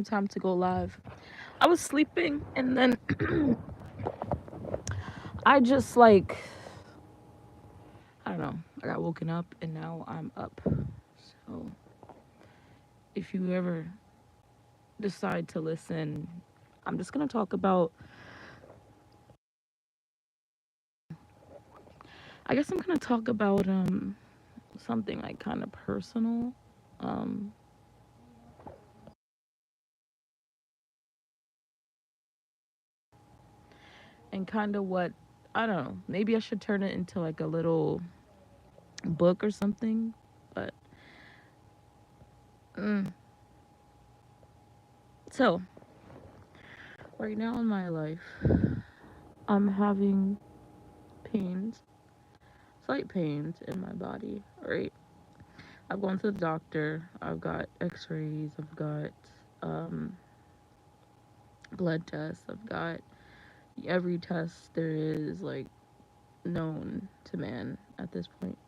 time to go live. I was sleeping and then I just like I don't know. I got woken up and now I'm up. So if you ever decide to listen, I'm just gonna talk about. I guess I'm gonna talk about something like kind of personal, um, and kind of what I don't know. Maybe I should turn it into like a little book or something. But mm. So right now in my life, I'm having pains, slight pains in my body. Right, I've gone to the doctor. I've got X-rays. I've got um, blood tests. I've got every test there is like known to man at this point.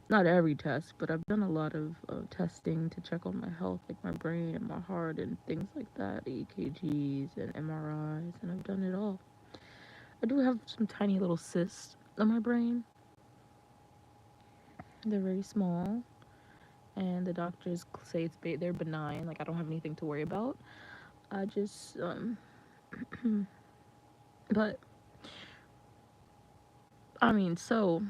Not every test, but I've done a lot of testing to check on my health, like my brain and my heart and things like that, EKGs and MRIs, and I've done it all. I do have some tiny little cysts on my brain. They're very small, and the doctors say they're benign. Like I don't have anything to worry about. I just but I mean, so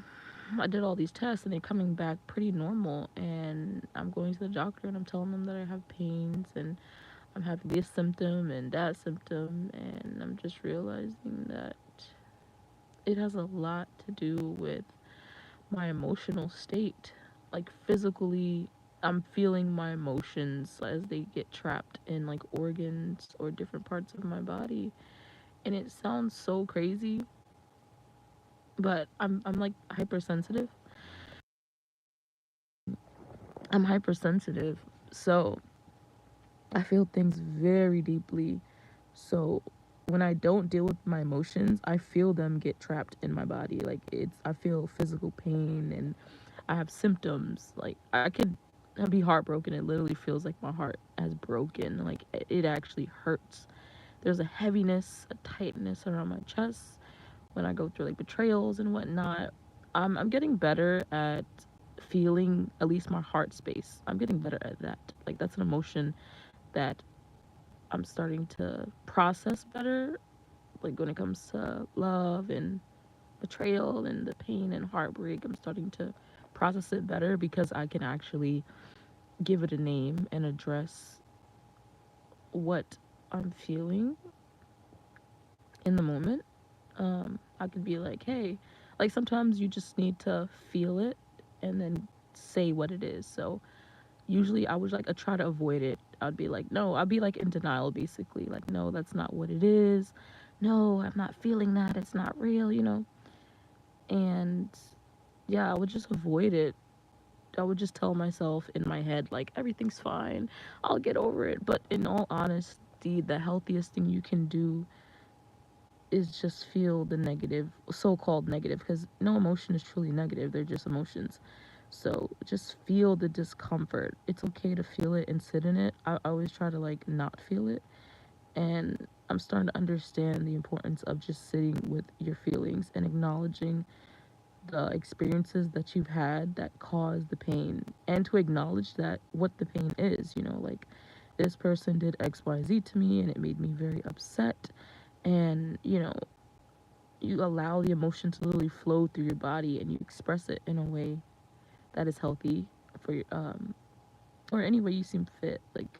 I did all these tests and they're coming back pretty normal. And I'm going to the doctor and I'm telling them that I have pains and I'm having this symptom and that symptom. And I'm just realizing that it has a lot to do with my emotional state. Like physically, I'm feeling my emotions as they get trapped in like organs or different parts of my body. And it sounds so crazy, but I'm like hypersensitive. I'm hypersensitive. So I feel things very deeply. So when I don't deal with my emotions, I feel them get trapped in my body. Like I feel physical pain and I have symptoms. Like I could be heartbroken. It literally feels like my heart has broken. Like it actually hurts. There's a heaviness, a tightness around my chest when I go through like betrayals and whatnot. I'm getting better at feeling at least my heart space. I'm getting better at that. Like that's an emotion that I'm starting to process better. Like when it comes to love and betrayal and the pain and heartbreak, I'm starting to process it better because I can actually give it a name and address what I'm feeling in the moment. I could be like, hey, like sometimes you just need to feel it and then say what it is. So usually I would like I try to avoid it. I'd be like, no, I'd be like in denial basically. Like, no, that's not what it is. No, I'm not feeling that. It's not real. And yeah, I would just avoid it. I would just tell myself in my head, like, everything's fine. I'll get over it. But in all honesty, the healthiest thing you can do is just feel the negative, so called negative, because no emotion is truly negative. They're just emotions. So just feel the discomfort. It's okay to feel it and sit in it. I always try to like not feel it. And I'm starting to understand the importance of just sitting with your feelings and acknowledging the experiences that you've had that cause the pain and to acknowledge that what the pain is, like this person did XYZ to me and it made me very upset. And, you allow the emotion to literally flow through your body and you express it in a way that is healthy for your or any way you seem fit, like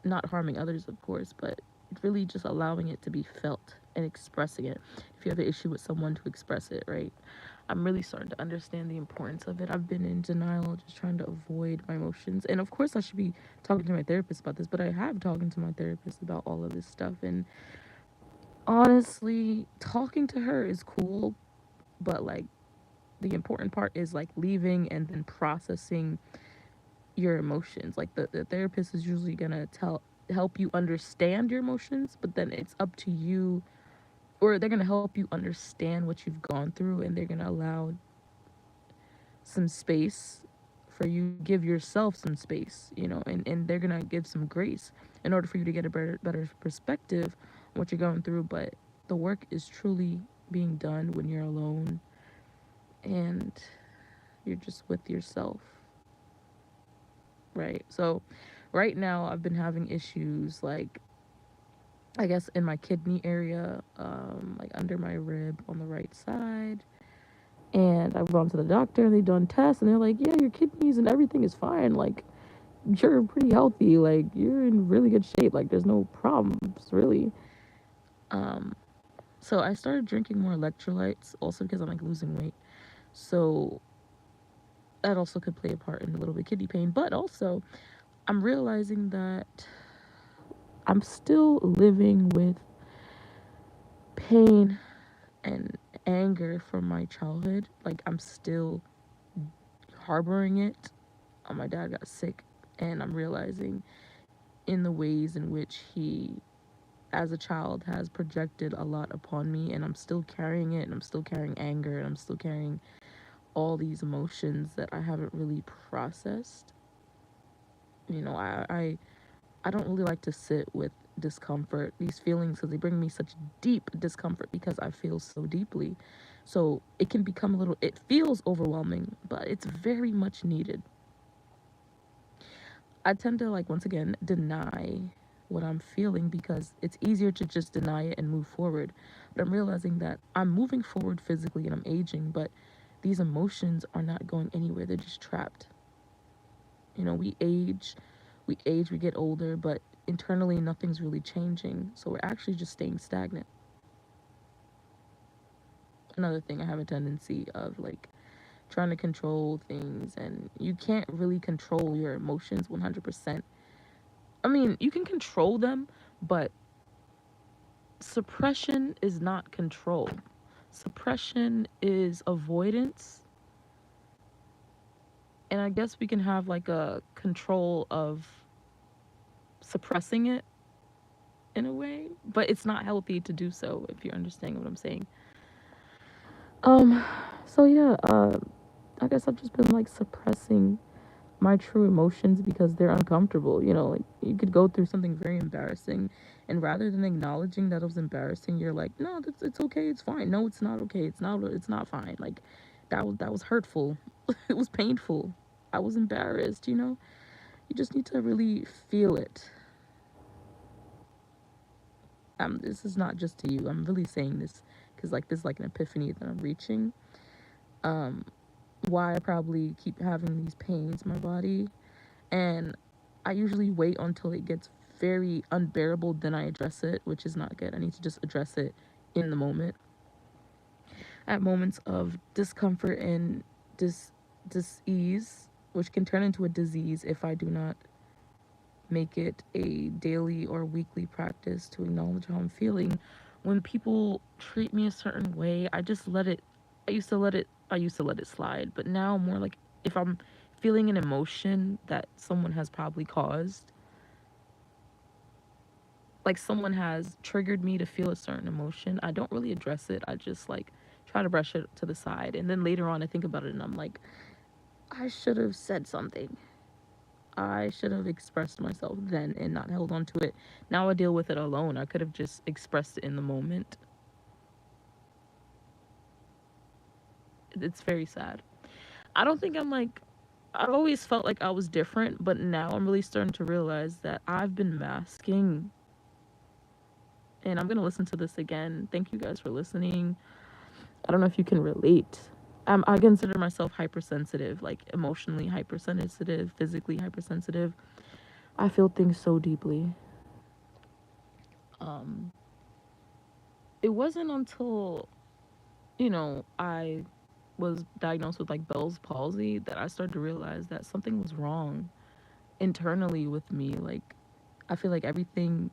not harming others of course, but really just allowing it to be felt and expressing it. If you have an issue with someone, to express it, right? I'm really starting to understand the importance of it. I've been in denial, just trying to avoid my emotions. And of course I should be talking to my therapist about this, but I have talking to my therapist about all of this stuff. And honestly, talking to her is cool, but like the important part is like leaving and then processing your emotions. Like the therapist is usually gonna help you understand your emotions, but then it's up to you, or they're gonna help you understand what you've gone through and they're gonna allow some space for you to give yourself some space, and they're gonna give some grace in order for you to get a better perspective on what you're going through. But the work is truly being done when you're alone and you're just with yourself, right? So right now I've been having issues, like, I guess in my kidney area, like under my rib on the right side. And I've gone to the doctor and they've done tests and they're like, yeah, your kidneys and everything is fine. Like, you're pretty healthy. Like, you're in really good shape. Like, there's no problems, really. Um, so I started drinking more electrolytes also because I'm like losing weight. So that also could play a part in a little bit of kidney pain. But also, I'm realizing that I'm still living with pain and anger from my childhood. Like, I'm still harboring it. My dad got sick, and I'm realizing in the ways in which he, as a child, has projected a lot upon me, and I'm still carrying it, and I'm still carrying anger, and I'm still carrying all these emotions that I haven't really processed. I don't really like to sit with discomfort, these feelings, because they bring me such deep discomfort because I feel so deeply. So it can become it feels overwhelming, but it's very much needed. I tend to, like, once again, deny what I'm feeling because it's easier to just deny it and move forward. But I'm realizing that I'm moving forward physically and I'm aging, but these emotions are not going anywhere. They're just trapped. We age, we get older, but internally nothing's really changing. So we're actually just staying stagnant. Another thing, I have a tendency of, like, trying to control things, and you can't really control your emotions 100%. I mean, you can control them, but suppression is not control. Suppression is avoidance. And I guess we can have like a control of suppressing it in a way, but it's not healthy to do so, if you're understanding what I'm saying. Um so yeah, I guess I've just been like suppressing my true emotions because they're uncomfortable. Like, you could go through something very embarrassing, and rather than acknowledging that it was embarrassing, you're like, no, it's okay, it's fine. No, it's not okay, it's not fine. Like, that was hurtful. It was painful. I was embarrassed. You just need to really feel it. This is not just to you. I'm really saying this because, like, this is like an epiphany that I'm reaching. um why I probably keep having these pains in my body, and I usually wait until it gets very unbearable, then I address it, which is not good. I need to just address it in the moment. At moments of discomfort and dis-ease, which can turn into a disease if I do not make it a daily or weekly practice to acknowledge how I'm feeling. When people treat me a certain way, I just let it. I used to let it slide, but now more like, if I'm feeling an emotion that someone has probably caused, like someone has triggered me to feel a certain emotion, I don't really address it. I just, like, try to brush it to the side, and then later on I think about it and I'm like, I should have said something. I should have expressed myself then and not held on to it. Now I deal with it alone. I could have just expressed it in the moment. It's very sad. I don't think I'm like, I've always felt like I was different, but now I'm really starting to realize that I've been masking. And I'm going to listen to this again. Thank you guys for listening. I don't know if you can relate. I consider myself hypersensitive, like emotionally hypersensitive, physically hypersensitive. I feel things so deeply. Um, it wasn't until, I was diagnosed with like Bell's palsy that I started to realize that something was wrong internally with me. Like, I feel like everything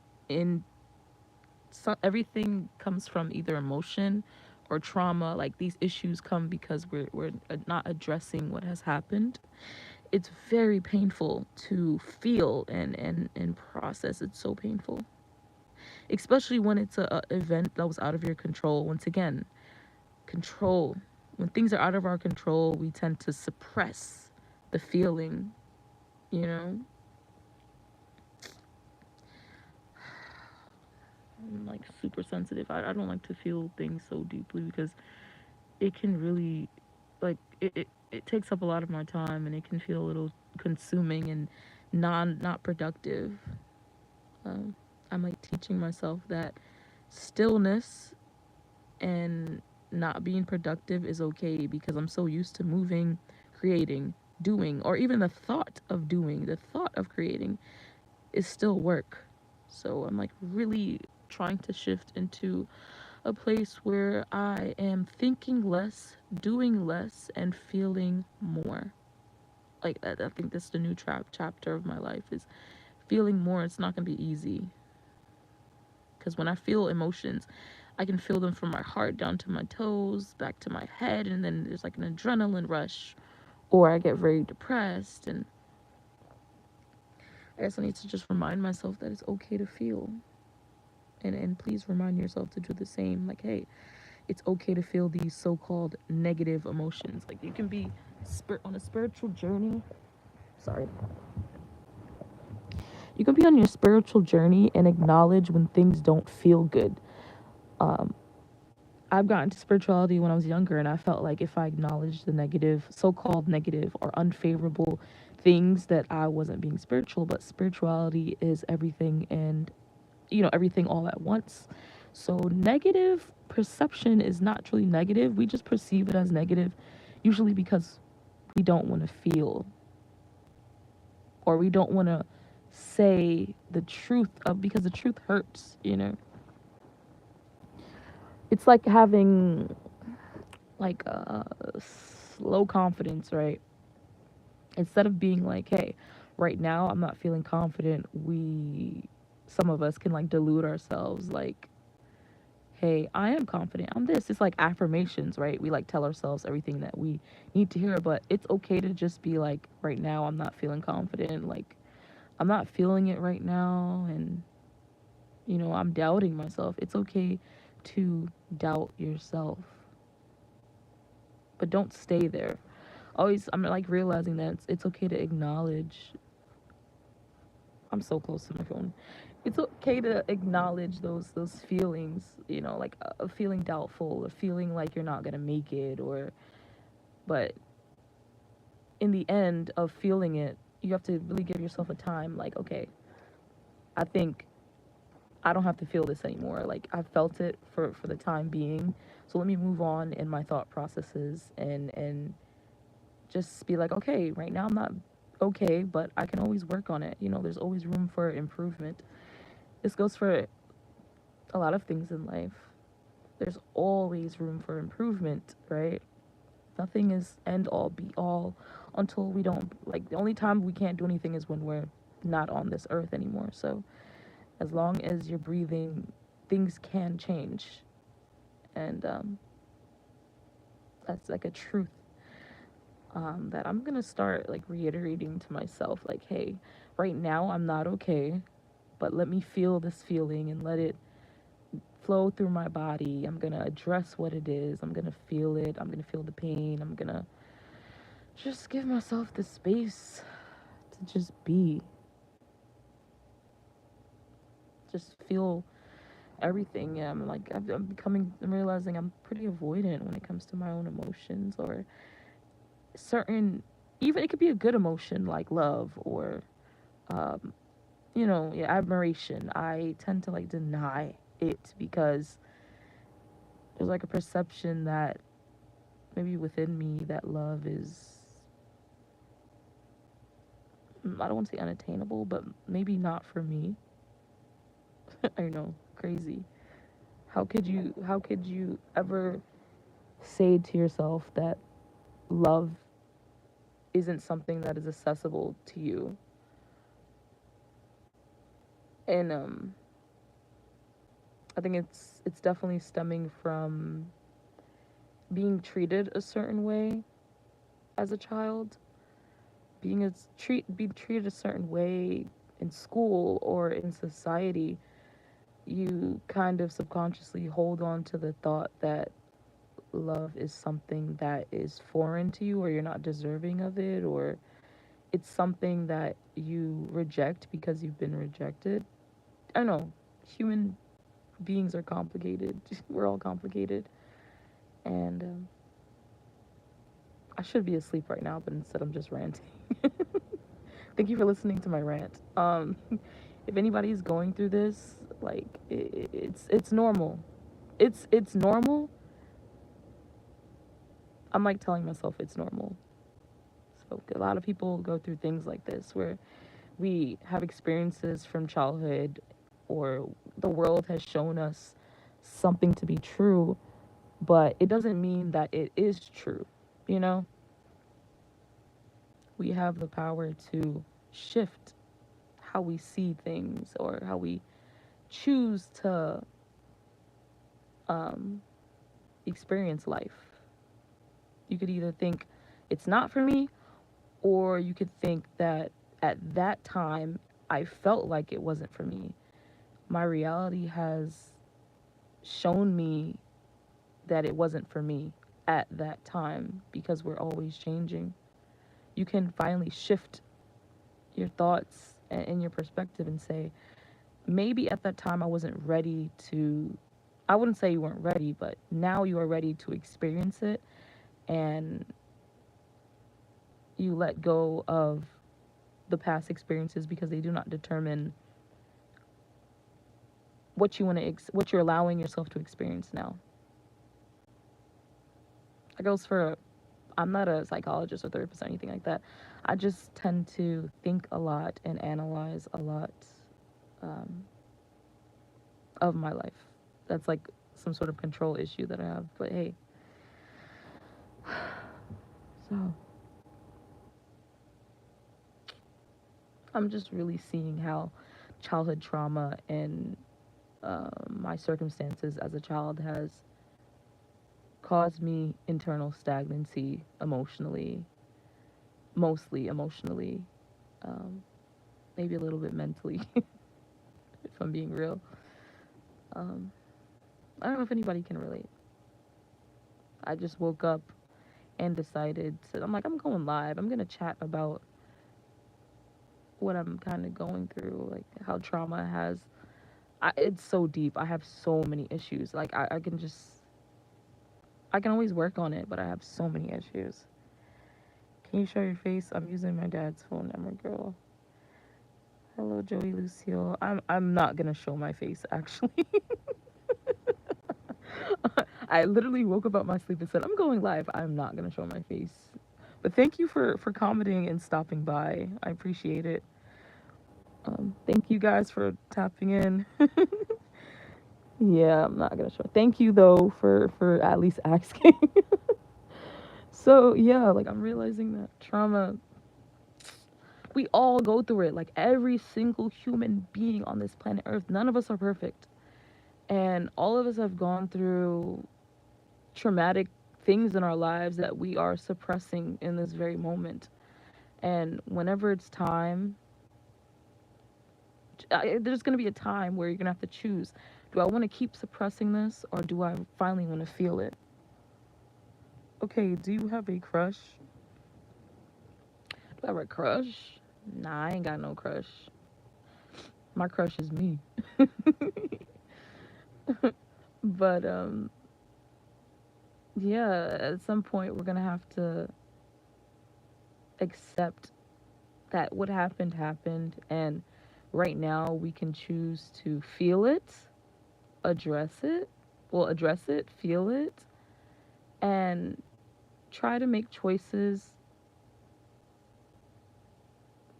comes from either emotion or trauma. Like, these issues come because we're not addressing what has happened. It's very painful to feel and process. It's so painful, especially when it's a event that was out of your control. Once again, control. When things are out of our control, we tend to suppress. the feeling, you know? I'm like super sensitive. I don't like to feel things so deeply because it can really, like, it takes up a lot of my time and it can feel a little consuming and not productive. Um, I'm like teaching myself that stillness and not being productive is okay because I'm so used to moving, creating, doing, or even the thought of doing, the thought of creating is still work. So I'm like really trying to shift into a place where I am thinking less, doing less, and feeling more. Like I think that's the new chapter of my life is feeling more. It's not gonna be easy because when I feel emotions, I can feel them from my heart down to my toes, back to my head, and then there's like an adrenaline rush, or I get very depressed. And I guess I need to just remind myself that it's okay to feel, and please remind yourself to do the same. Like, hey, it's okay to feel these so-called negative emotions. Like you can be on a spiritual journey. Sorry, you can be on your spiritual journey and acknowledge when things don't feel good. Um, I've gotten to spirituality when I was younger, and I felt like if I acknowledged the negative, so-called negative or unfavorable things, that I wasn't being spiritual. But spirituality is everything, and everything all at once. So negative perception is not truly negative. We just perceive it as negative, usually because we don't want to feel, or we don't want to say the truth of, because the truth hurts. It's like having like low confidence, right? Instead of being like, hey, right now I'm not feeling confident, some of us can like delude ourselves, like, hey, I am confident, I'm this. It's like affirmations, right? We like tell ourselves everything that we need to hear, but it's okay to just be like, right now I'm not feeling confident, like I'm not feeling it right now, and I'm doubting myself. It's okay to doubt yourself, but don't stay there. Always, I'm like realizing that it's okay to acknowledge. I'm so close to my phone. It's okay to acknowledge those feelings, like a feeling doubtful, a feeling like you're not gonna make it, or but in the end of feeling it, you have to really give yourself a time. Like, okay, I think I don't have to feel this anymore. Like I've felt it for the time being, so let me move on in my thought processes and just be like, okay, right now I'm not okay, but I can always work on it. There's always room for improvement. This goes for a lot of things in life. There's always room for improvement, right? Nothing is end all be all until we don't, like, the only time we can't do anything is when we're not on this earth anymore. So as long as you're breathing, things can change. And that's like a truth that I'm gonna start like reiterating to myself, like, hey, right now I'm not okay, but let me feel this feeling and let it flow through my body. I'm gonna address what it is. I'm gonna feel it. I'm gonna feel the pain. I'm gonna just give myself the space to just be, just feel everything. Yeah, I'm like, I'm realizing I'm pretty avoidant when it comes to my own emotions, or certain, even it could be a good emotion like love or, um, yeah, admiration. I tend to like deny it because there's like a perception that maybe within me that love is, I don't want to say unattainable, but maybe not for me. I know, crazy. How could you ever say to yourself that love isn't something that is accessible to you? And I think it's definitely stemming from being treated a certain way as a child, being treated a certain way in school or in society. You kind of subconsciously hold on to the thought that love is something that is foreign to you, or you're not deserving of it, or it's something that you reject because you've been rejected. I know human beings are complicated. We're all complicated. And I should be asleep right now, but instead I'm just ranting. Thank you for listening to my rant. If anybody's going through this, like it's normal. It's normal. I'm like telling myself it's normal. So a lot of people go through things like this where we have experiences from childhood or the world has shown us something to be true, but it doesn't mean that it is true. You know, we have the power to shift how we see things or how we choose to um, experience life. You could either think it's not for me, or you could think that at that time I felt like it wasn't for me. My reality has shown me that it wasn't for me at that time because we're always changing. You can finally shift your thoughts and your perspective and say, maybe at that time I wasn't ready to, I wouldn't say you weren't ready, but now you are ready to experience it, and you let go of the past experiences because they do not determine what you want to what you're allowing yourself to experience now. That goes for, I'm not a psychologist or therapist or anything like that. I just tend to think a lot and analyze a lot um, of my life. That's like some sort of control issue that I have. But hey, so I'm just really seeing how childhood trauma and my circumstances as a child has caused me internal stagnancy emotionally, mostly emotionally, um, maybe a little bit mentally, if I'm being real. Um, I don't know if anybody can relate. I just woke up and decided to, I'm like, I'm going live. I'm going to chat about what I'm kind of going through, like how trauma has, it's so deep. I have so many issues. Like, I can just, I can always work on it, but I have so many issues. Can you show your face? I'm using my dad's phone number, girl. Hello, Joey Lucille. I'm not gonna show my face actually. I literally woke up out my sleep and said, I'm going live. I'm not gonna show my face. But thank you for commenting and stopping by. I appreciate it. Thank you guys for tapping in. Yeah, I'm not gonna show. Thank you though for at least asking. So yeah, like I'm realizing that trauma, we all go through it. Like every single human being on this planet Earth, none of us are perfect. And all of us have gone through traumatic things in our lives that we are suppressing in this very moment. And whenever it's time, there's going to be a time where you're going to have to choose. Do I want to keep suppressing this, or do I finally want to feel it? Okay, do you have a crush? Do I have a crush? Nah, I ain't got no crush. My crush is me. But yeah, at some point we're going to have to accept that what happened happened, and right now we can choose to feel it, address it, address it, feel it, and try to make choices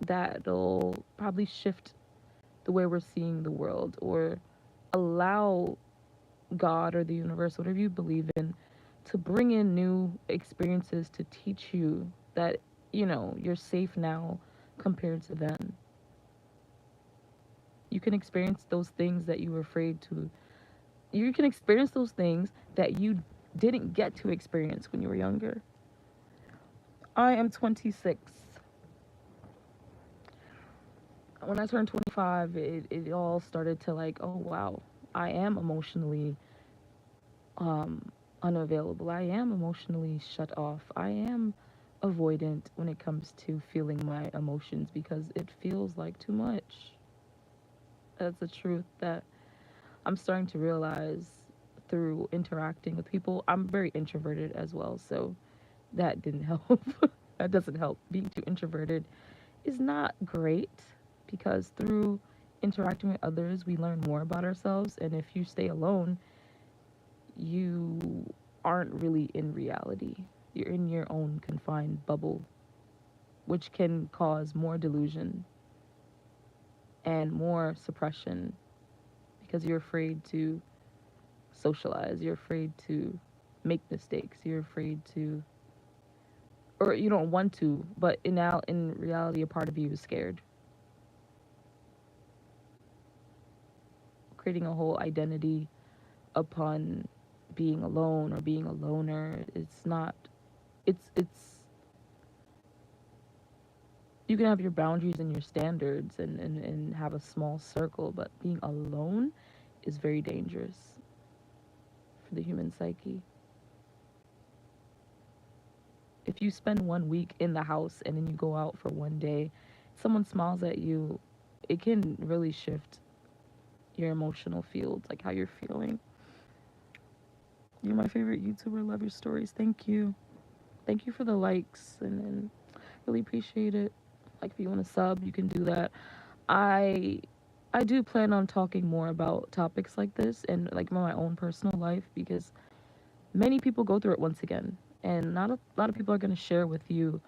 that'll probably shift the way we're seeing the world, or allow God or the universe, whatever you believe in, to bring in new experiences to teach you that, you're safe now compared to then. You can experience those things that you were afraid to. You can experience those things that you didn't get to experience when you were younger. I am 26. When I turned 25, it all started to like, oh wow, I am emotionally um, unavailable. I am emotionally shut off. I am avoidant when it comes to feeling my emotions because it feels like too much. That's the truth that I'm starting to realize through interacting with people. I'm very introverted as well, so that didn't help. That doesn't help. Being too introverted is not great because through interacting with others, we learn more about ourselves. And if you stay alone, you aren't really in reality. You're in your own confined bubble, which can cause more delusion and more suppression because you're afraid to socialize, you're afraid to make mistakes, you're afraid to, or you don't want to, but in reality, a part of you is scared, creating a whole identity upon being alone or being a loner. It's not. It's. You can have your boundaries and your standards and have a small circle, but being alone is very dangerous for the human psyche. If you spend 1 week in the house and then you go out for 1 day, someone smiles at you, it can really shift your emotional field, like how you're feeling. You're my favorite YouTuber. Love your stories. Thank you. Thank you for the likes and really appreciate it. Like if you want to sub, you can do that. I I do plan on talking more about topics like this and like my own personal life because many people go through it once again, and not a lot of people are going to share with you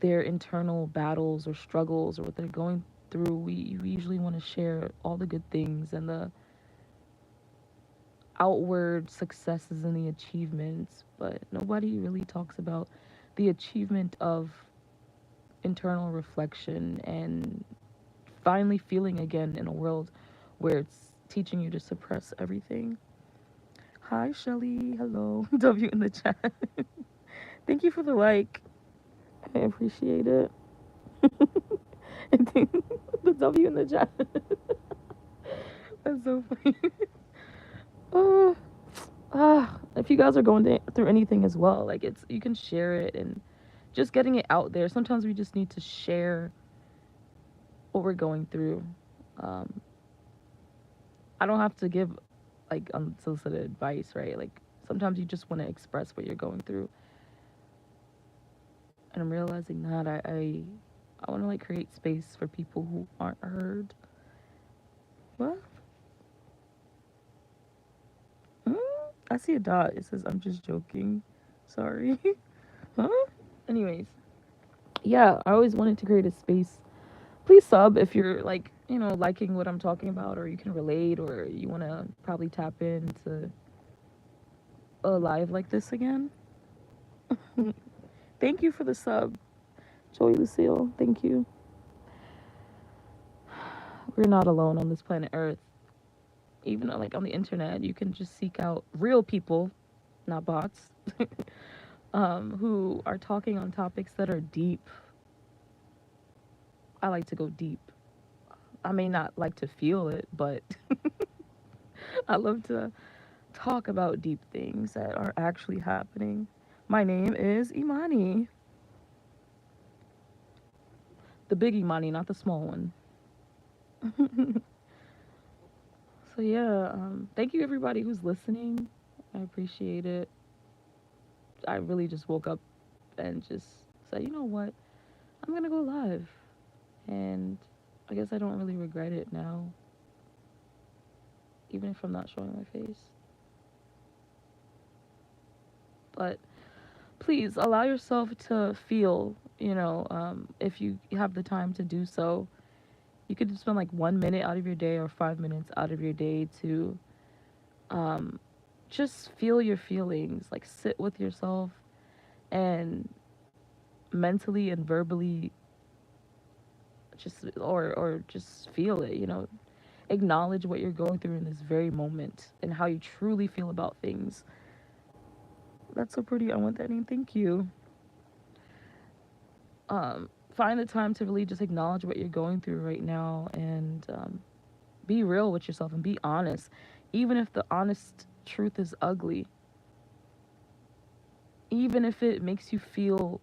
their internal battles or struggles or what they're going through. We usually want to share all the good things and the outward successes and the achievements, but nobody really talks about the achievement of internal reflection and finally feeling again in a world where it's teaching you to suppress everything. Hi, Shelly. Hello. W in the chat. Thank you for the like. I appreciate it. The W in the chat. That's so funny. Uh, if you guys are going through anything as well, like it's you can share it and just getting it out there. Sometimes we just need to share what we're going through. Um, I don't have to give like unsolicited advice, right? Like sometimes you just want to express what you're going through. And I'm realizing that I want to like create space for people who aren't heard. What? Hmm? I see a dot. It says I'm just joking. Sorry. Huh? Anyways, yeah, I always wanted to create a space. Please sub if you're like, liking what I'm talking about, or you can relate, or you want to probably tap into a live like this again. Thank you for the sub, Joey Lucille. Thank you. We're not alone on this planet Earth. Even like on the internet, you can just seek out real people, not bots, who are talking on topics that are deep. I like to go deep. I may not like to feel it, but I love to talk about deep things that are actually happening. My name is Imani. The big Imani, not the small one. So yeah, thank you everybody who's listening. I appreciate it. I really just woke up and just said, you know what? I'm gonna go live. And I guess I don't really regret it now, even if I'm not showing my face. But please allow yourself to feel, if you have the time to do so. You could spend like 1 minute out of your day or 5 minutes out of your day to um, just feel your feelings, like sit with yourself and mentally and verbally just or just feel it, acknowledge what you're going through in this very moment and how you truly feel about things. That's so pretty. I want that name. Thank you. Find the time to really just acknowledge what you're going through right now and be real with yourself and be honest, even if the honest truth is ugly, even if it makes you feel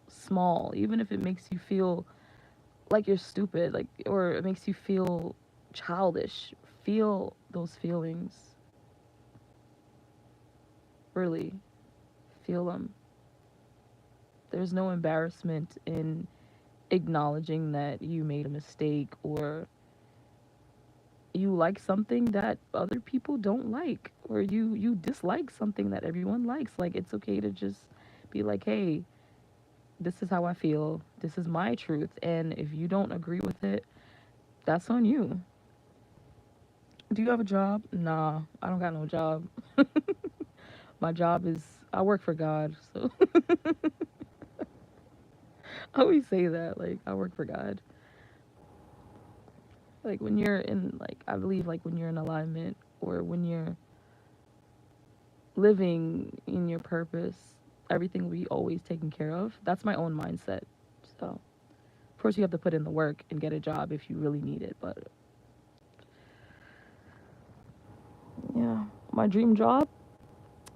small, even if it makes you feel like you're stupid, like, or it makes you feel childish. Feel those feelings. Really feel them. There's no embarrassment in acknowledging that you made a mistake, or you like something that other people don't like, or you dislike something that everyone likes. Like, it's okay to just be like, hey, this is how I feel, this is my truth, and if you don't agree with it, that's on you. Do you have a job? Nah, I don't got no job. My job is, I work for God. So I always say that, like, I work for God. Like, when you're in, like, I believe, like, when you're in alignment, or when you're living in your purpose, everything will be always taken care of. That's my own mindset. So, of course, you have to put in the work and get a job if you really need it. But yeah, my dream job,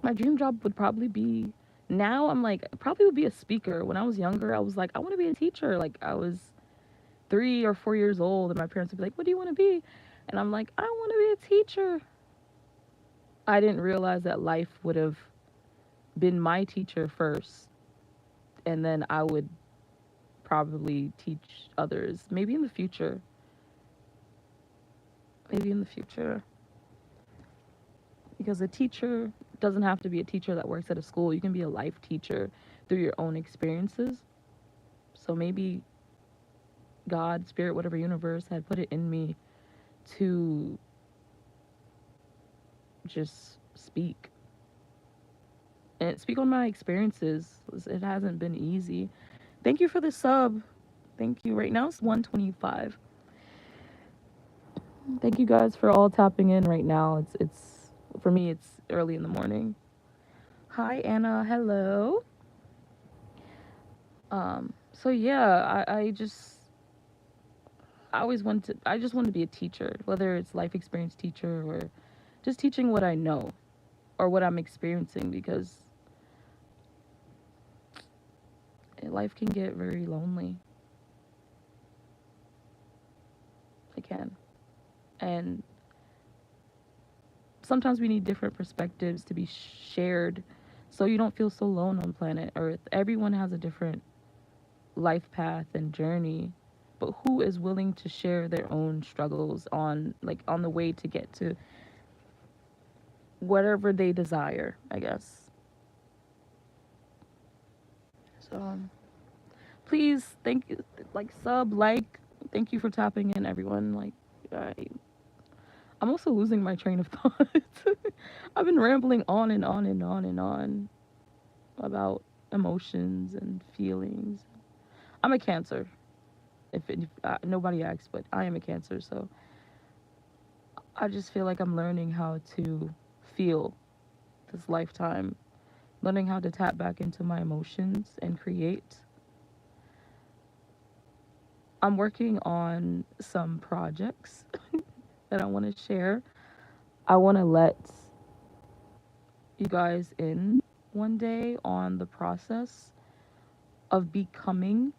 my dream job would probably be, now I'm like, probably would be a speaker. When I was younger, I was like, I want to be a teacher. Like, I was 3 or 4 years old, and my parents would be like, what do you want to be? And I'm like, I want to be a teacher. I didn't realize that life would have been my teacher first, and then I would probably teach others. Maybe in the future. Maybe in the future. Because a teacher doesn't have to be a teacher that works at a school. You can be a life teacher through your own experiences. So maybe God, spirit, whatever universe had put it in me to just speak. And speak on my experiences. It hasn't been easy. Thank you for the sub. Thank you. Right now it's 125. Thank you guys for all tapping in right now. It's for me it's early in the morning. Hi Anna, hello. So yeah, I just wanted to be a teacher, whether it's life experience teacher or just teaching what I know or what I'm experiencing, because life can get very lonely. It can. And sometimes we need different perspectives to be shared so you don't feel so alone on planet Earth. Everyone has a different life path and journey, but who is willing to share their own struggles on, like, on the way to get to whatever they desire, I guess. So please, thank you, like, sub, like, thank you for tapping in, everyone. Like, I, I'm also losing my train of thought. I've been rambling on and on and on and on about emotions and feelings. I'm a Cancer. If nobody asks, but I am a Cancer, so I just feel like I'm learning how to feel this lifetime, learning how to tap back into my emotions and create. I'm working on some projects that I want to share. I want to let you guys in one day on the process of becoming.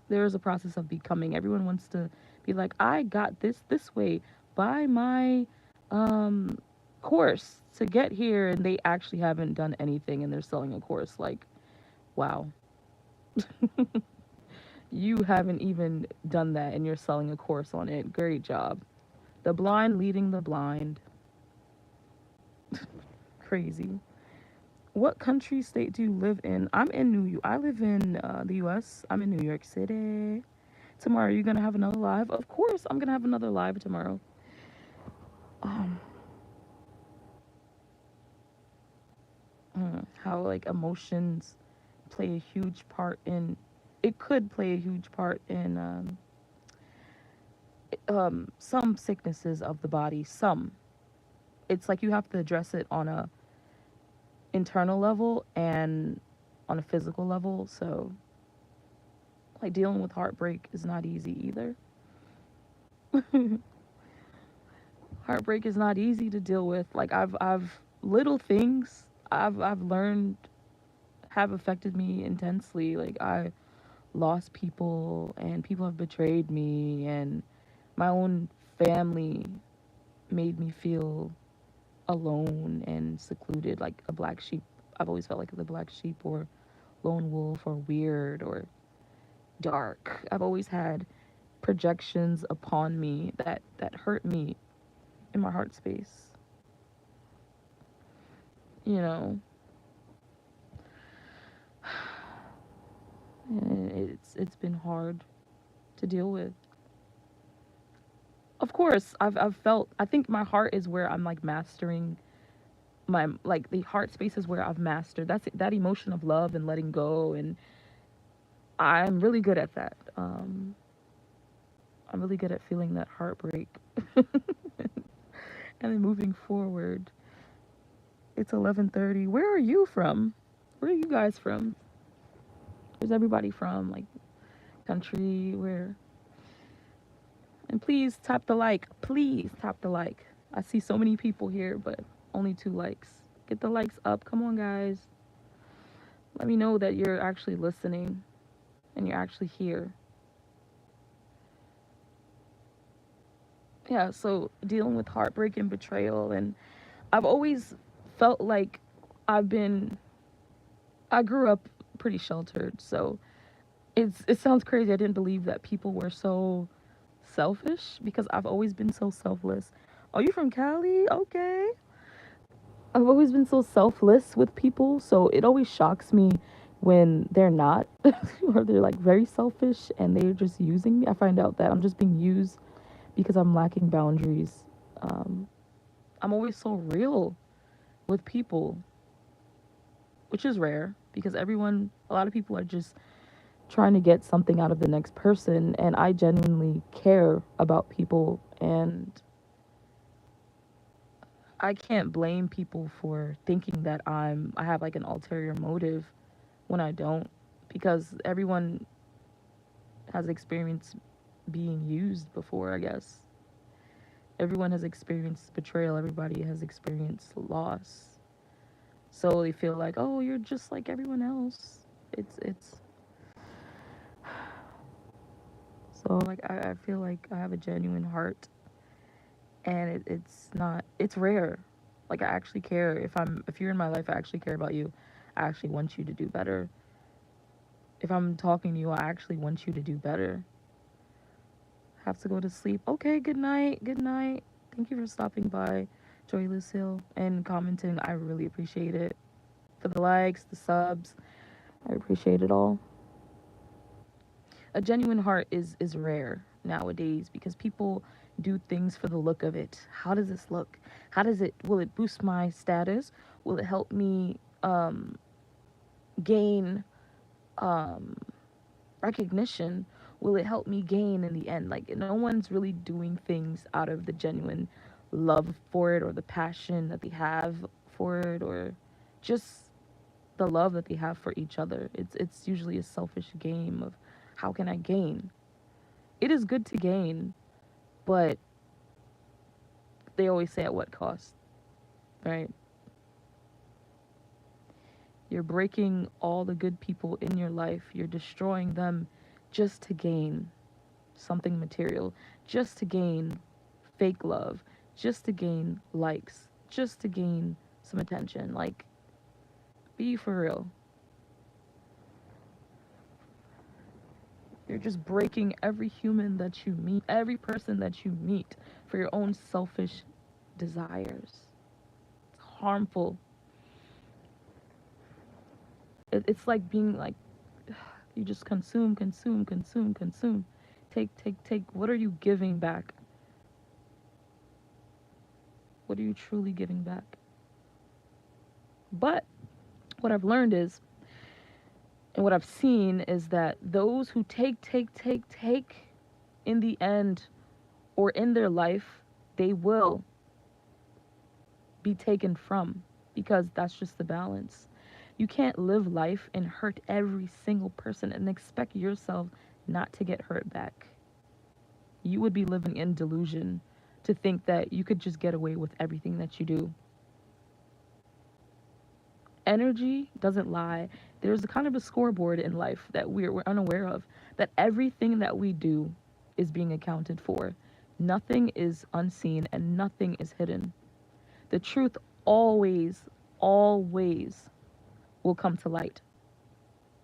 There is a process of becoming. Everyone wants to be like, I got this way. Buy my um, course to get here, and they actually haven't done anything, and they're selling a course. Like, wow, you haven't even done that, and you're selling a course on it. Great job. The blind leading the blind. Crazy. What country, state do you live in? I'm in I live in the U.S. I'm in New York City. Tomorrow, are you gonna have another live? Of course, I'm gonna have another live tomorrow. Um, how, like, emotions play a huge part in. It could play a huge part in some sicknesses of the body. Some. It's like you have to address it on a internal level and on a physical level. So, like, dealing with heartbreak is not easy either. Heartbreak is not easy to deal with. Like, I've little things I've learned have affected me intensely. Like, I lost people, and people have betrayed me, and my own family made me feel alone and secluded, like a black sheep. I've always felt like the black sheep, or lone wolf, or weird, or dark. I've always had projections upon me that hurt me in my heart space. You know, and it's been hard to deal with. Of course, I've felt. I think my heart is where I'm like mastering my, like, the heart space is where I've mastered that emotion of love and letting go, and I'm really good at that. I'm really good at feeling that heartbreak and then moving forward. It's 11:30. Where are you from? Where are you guys from? Where's everybody from? Like, country, where? And please tap the like. Please tap the like. I see so many people here, but only 2 likes. Get the likes up. Come on, guys. Let me know that you're actually listening and you're actually here. Yeah, so dealing with heartbreak and betrayal, and I've always felt like I've been I grew up pretty sheltered, so it sounds crazy. I didn't believe that people were so selfish because I've always been so selfless. Are you from Cali? Okay. I've always been so selfless with people, so it always shocks me when they're not, or they're like very selfish and they're just using me. I find out that I'm just being used because I'm lacking boundaries. Um, I'm always so real with people, which is rare because a lot of people are just trying to get something out of the next person, and I genuinely care about people, and I can't blame people for thinking that I have like an ulterior motive when I don't, because everyone has experienced being used before, I guess. Everyone has experienced betrayal, everybody has experienced loss. So they feel like, "Oh, you're just like everyone else." It's so like I feel like I have a genuine heart, and it's rare. Like, I actually care. If you're in my life, I actually care about you. I actually want you to do better. If I'm talking to you, I actually want you to do better. Have to go to sleep. Okay, good night. Good night. Thank you for stopping by, Joyless Hill, and commenting. I really appreciate it. For the likes, the subs, I appreciate it all. A genuine heart is rare nowadays because people do things for the look of it. How does this look? Will it boost my status? Will it help me gain um, recognition? Will it help me gain in the end? Like, no one's really doing things out of the genuine love for it, or the passion that they have for it, or just the love that they have for each other. It's usually a selfish game of, how can I gain? It is good to gain, but they always say, at what cost, right? You're breaking all the good people in your life. You're destroying them just to gain something material, just to gain fake love, just to gain likes, just to gain some attention. Like, be for real. You're just breaking every human that you meet, every person that you meet, for your own selfish desires. It's harmful. It's like being like, you just consume, consume, consume, consume. Take, take, take. What are you giving back? What are you truly giving back? But what I've learned is, and what I've seen is that those who take, take, take, take, in the end, or in their life, they will be taken from, because that's just the balance. You can't live life and hurt every single person and expect yourself not to get hurt back. You would be living in delusion to think that you could just get away with everything that you do. Energy doesn't lie. There's a kind of a scoreboard in life that we're unaware of, that everything that we do is being accounted for. Nothing is unseen and nothing is hidden. The truth always, always will come to light.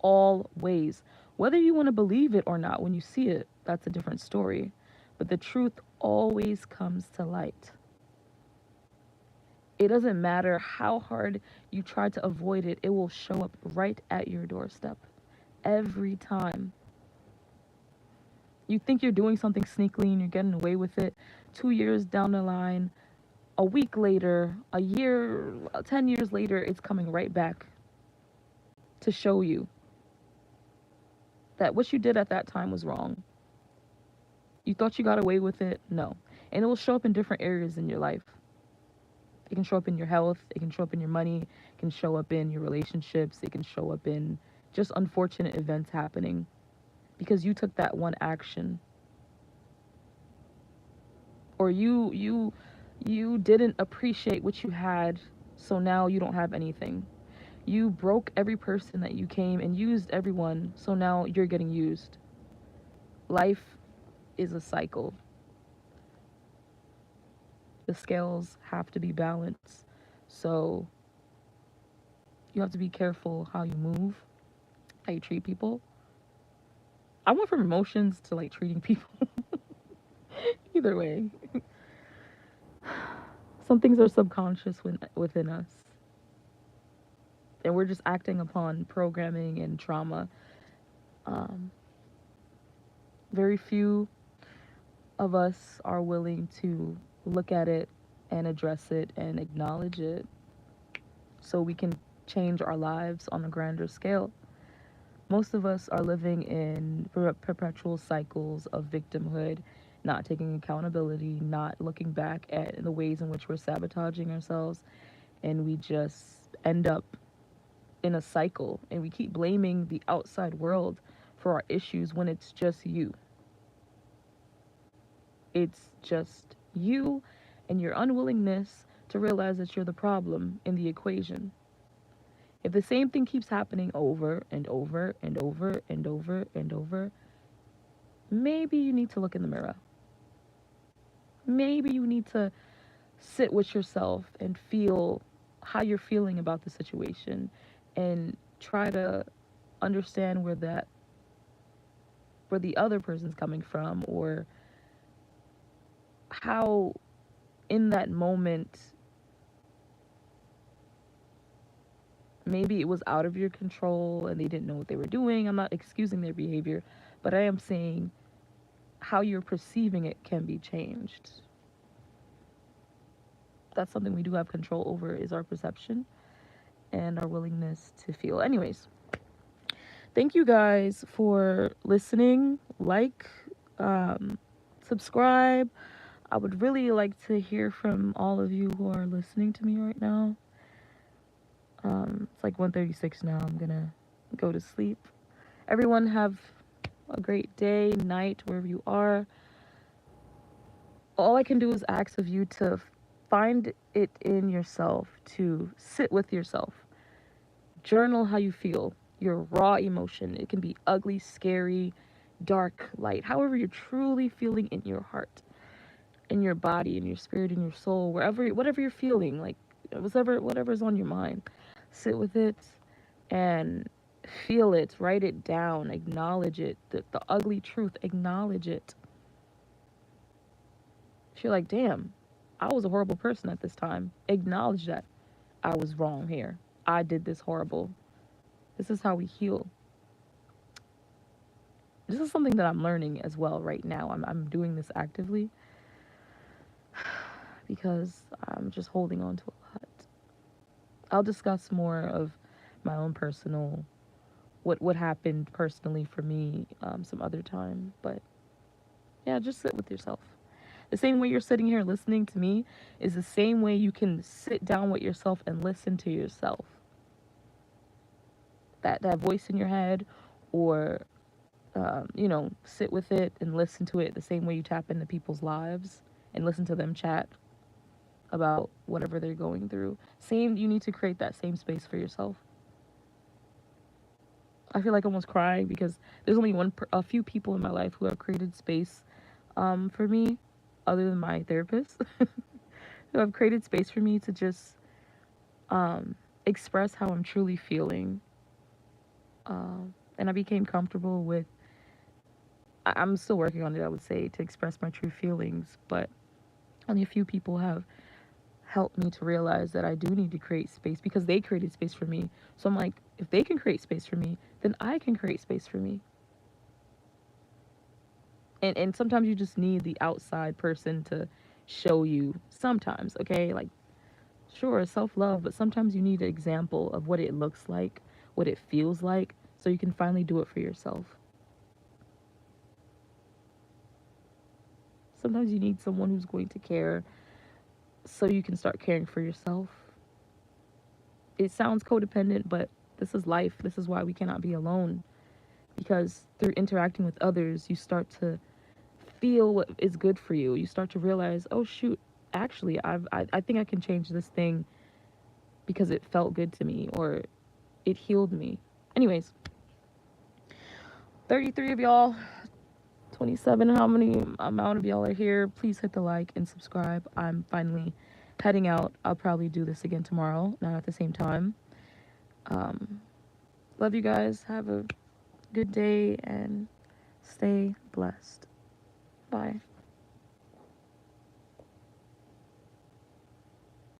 Always. Whether you want to believe it or not, when you see it, that's a different story. But the truth always comes to light. It doesn't matter how hard you try to avoid it, it will show up right at your doorstep. Every time. You think you're doing something sneakily and you're getting away with it. 2 years down the line, a week later, a year, 10 years later, it's coming right back to show you that what you did at that time was wrong. You thought you got away with it? No. And it will show up in different areas in your life. It can show up in your health, it can show up in your money, it can show up in your relationships, it can show up in just unfortunate events happening because you took that one action. Or you didn't appreciate what you had, so now you don't have anything. You broke every person that you came and used everyone, so now you're getting used. Life is a cycle. The scales have to be balanced. So you have to be careful how you move, how you treat people. I went from emotions to like treating people. Either way. Some things are subconscious within us. And we're just acting upon programming and trauma. Um, Very few of us are willing to look at it and address it and acknowledge it so we can change our lives on a grander scale. Most of us are living in perpetual cycles of victimhood, not taking accountability, not looking back at the ways in which we're sabotaging ourselves, and we just end up in a cycle and we keep blaming the outside world for our issues when it's just you. It's just you and your unwillingness to realize that you're the problem in the equation. If the same thing keeps happening over and over and over and over and over, maybe you need to look in the mirror. Maybe you need to sit with yourself and feel how you're feeling about the situation and try to understand where the other person's coming from, or how in that moment maybe it was out of your control and they didn't know what they were doing. I'm not excusing their behavior, but I am saying how you're perceiving it can be changed. That's something we do have control over, is our perception and our willingness to feel. Anyways, thank you guys for listening. Like, subscribe. I would really like to hear from all of you who are listening to me right now. It's like 1:36 now. I'm gonna go to sleep. Everyone have a great day, night, wherever you are. All I can do is ask of you to find it in yourself, to sit with yourself. Journal how you feel, your raw emotion. It can be ugly, scary, dark, light, however you're truly feeling in your heart, in your body, in your spirit, in your soul, whatever you're feeling, like whatever's on your mind. Sit with it and feel it, write it down, acknowledge it, the ugly truth, acknowledge it. If you're like, damn, I was a horrible person at this time, acknowledge that. I was wrong here. I did this horrible. This is how we heal. This is something that I'm learning as well right now. I'm doing this actively because I'm just holding on to a lot. I'll discuss more of my own personal, what happened personally for me some other time. But yeah, just sit with yourself. The same way you're sitting here listening to me is the same way you can sit down with yourself and listen to yourself. That voice in your head, or sit with it and listen to it the same way you tap into people's lives and listen to them chat about whatever they're going through. You need to create that same space for yourself. I feel like almost crying because there's only a few people in my life who have created space for me, other than my therapist, who have created space for me to just express how I'm truly feeling. And I became comfortable with. I'm still working on it, I would say, to express my true feelings, but only a few people have helped me to realize that I do need to create space because they created space for me. So I'm like, if they can create space for me, then I can create space for me. And sometimes you just need the outside person to show you sometimes, okay? Like, sure, self-love, but sometimes you need an example of what it looks like, what it feels like, so you can finally do it for yourself. Sometimes you need someone who's going to care so you can start caring for yourself. It sounds codependent, but this is life. This is why we cannot be alone, because through interacting with others, you start to feel what is good for you. You start to realize, oh shoot, actually, I think I can change this thing because it felt good to me or it healed me. Anyways, 33 of y'all, 27, how many amount of y'all are here? Please hit the like and subscribe. I'm finally heading out. I'll probably do this again tomorrow, not at the same time. Um, love you guys. Have a good day and stay blessed. Bye.